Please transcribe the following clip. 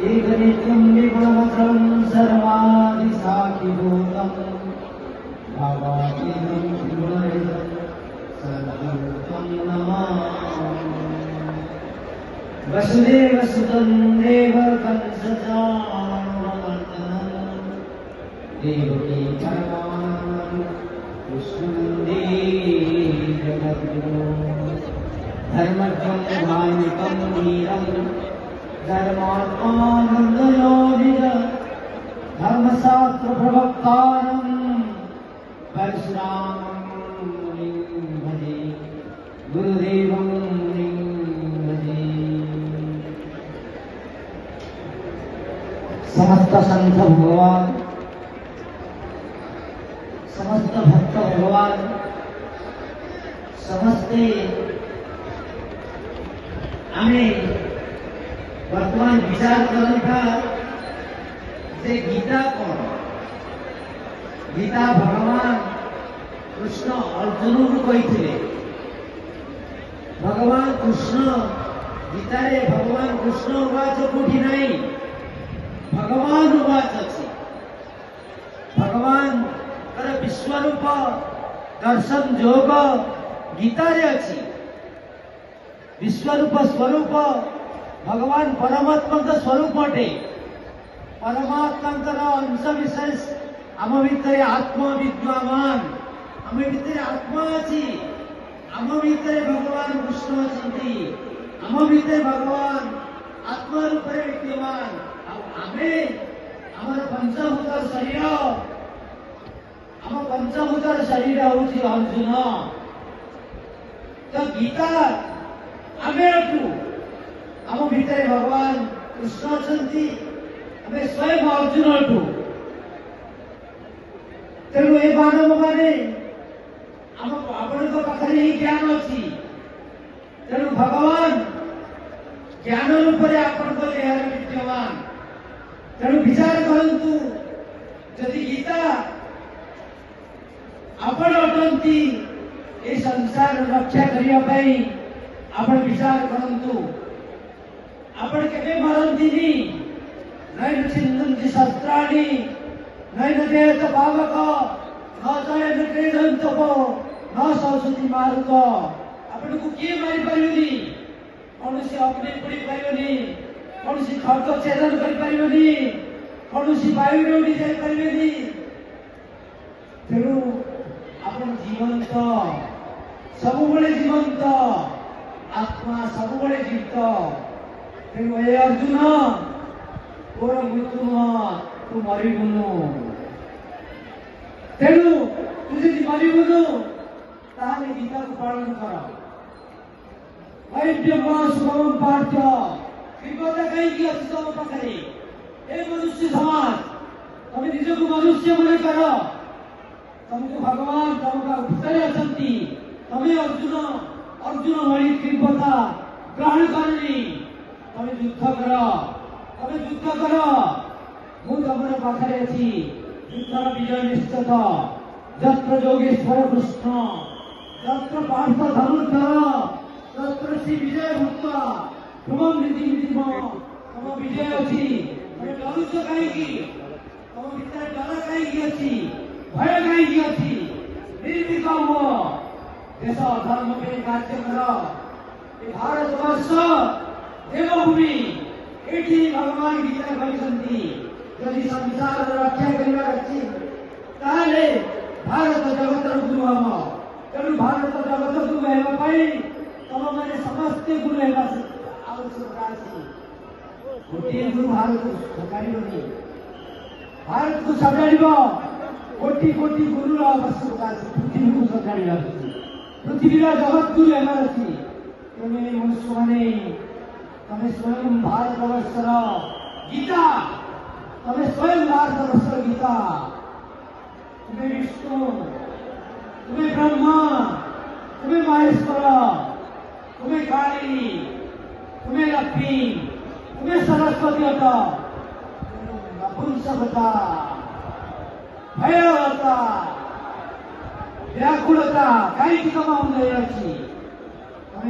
एकनित्यं विपुलमत्रं सर्वादिसाखिभूतं भावातीतं त्रिगुणरहितं सद्गुरुं नमामि। वसुदेवसुतं देवकंसचाणूरमर्दनं देवकी परमानन्दं कृष्णं वन्दे जगद्गुरुं। धर्मज्ञं धार्मिकं वीरं धर्मात्मानन्दयोगिनं धर्मशास्त्र प्रवक्तारं परशुरामं मुनिं भजे गुरुदेवं मुनिं भजे। समस्त संत भगवान, समस्त भक्त भगवान, समस्ते आमे वर्तमान विचार करता जे गीता कौन। गीता भगवान कृष्ण अर्जुन को कही भगवान कृष्ण गीतारे भगवान कृष्ण उवाच कोठी नहीं भगवान उवाच अच्छी भगवान विश्वरूप दर्शन योग गीतारे अच्छी विश्वरूप स्वरूप भगवान परमात्मा स्वरूप अटे परमात्मा अंश विशेष आम भितर आत्मा विद्यमान आम भितर आत्मा अच्छी आम भितर भगवान कृष्ण अच्छी आम भितर भगवान आत्मा रूप विद्यमान आमे आम पंचभूत शरीर आम पंचभूत शरीर हूँ अर्जुन तो गीता आमे अटू आम भितर भगवान कृष्ण अच्छी आम स्वयं अर्जुन अटू तेणु ए मानव माने आपण पाखे ज्ञान अच्छी तेणु भगवान ज्ञान रूप आपण देहर विद्यमान तेणु विचार करंतु जदि गीता आपण अटंती ए संसार रक्षा करने आपण विचार करंतु आपण केबे मरंती नैन छिन्नन्ति शस्त्राणि नैन देहत पावक न जयन क्रीडन्तप न सरस्वती मारुत आपण को किए मारी परिबनी कौन सी अग्नि पुड़ी परिबनी कौन सी खर्च छेदन कर परिबनी कौन सी वायु उड़ी जाई परिबनी तेणु आपण जीवंत सबुबले जीवंत आत्मा सबुबले जीवित तेणु ए अर्जुन तोर मृत्यु तू मरबुनु तेणु तू जी मरबुनु ताले गीता को पालन कर वैद्यम शुभम पाठ्य विपदा कहीं अच्छी तुम पाखे ए मनुष्य समाज तुम निज को मनुष्य मन कर तुमको भगवान तुमका भितर अच्छी तमें अर्जुन अर्जुन भाई तीव्रता ग्रहण करनी तमें युद्ध कर मु तुम पाखे अच्छी युद्धर विजय निश्चित जत्र योगेश्वर कृष्ण जत्र पार्थ धनुर्धर तत्र श्री विजय भक्त तुम नीति तुम विजय अच्छी तुम डरुच कहीं तुम भीतर डर कहीं अच्छी भय कहीं अच्छी निर्विकम देश धर्म पे कार्य कर भारत वर्ष देवभूमि ये भगवान गीता कहते यदि संसार रक्षा करने अच्छी ताले भारत जगत गुरु हम तेणु भारत जगत गुरु होगापाई तुम मैंने समस्ते गुरु होगा आवश्यकता अच्छी गोटे गुरु भारत को सजाड़ी भारत को सजाड़ कोटि कोटि गुरु आवश्यकता अच्छी पृथ्वी को सजाड़ी पृथ्वीर जगत गुरु होगा अच्छी तेने मनुष्य मैंने तमें स्वयं भारतवर्षर गीता तमें स्वयं भारतवर्षर गीता तुम्हें विष्णु तुम्हें ब्रह्मा तुम्हें महेश्वर तुम्हें काली तुम्हें लक्ष्मी तुम्हें सरस्वती नपुंसकता भयवता व्याकुलता कहीं कमाऊंगे अच्छी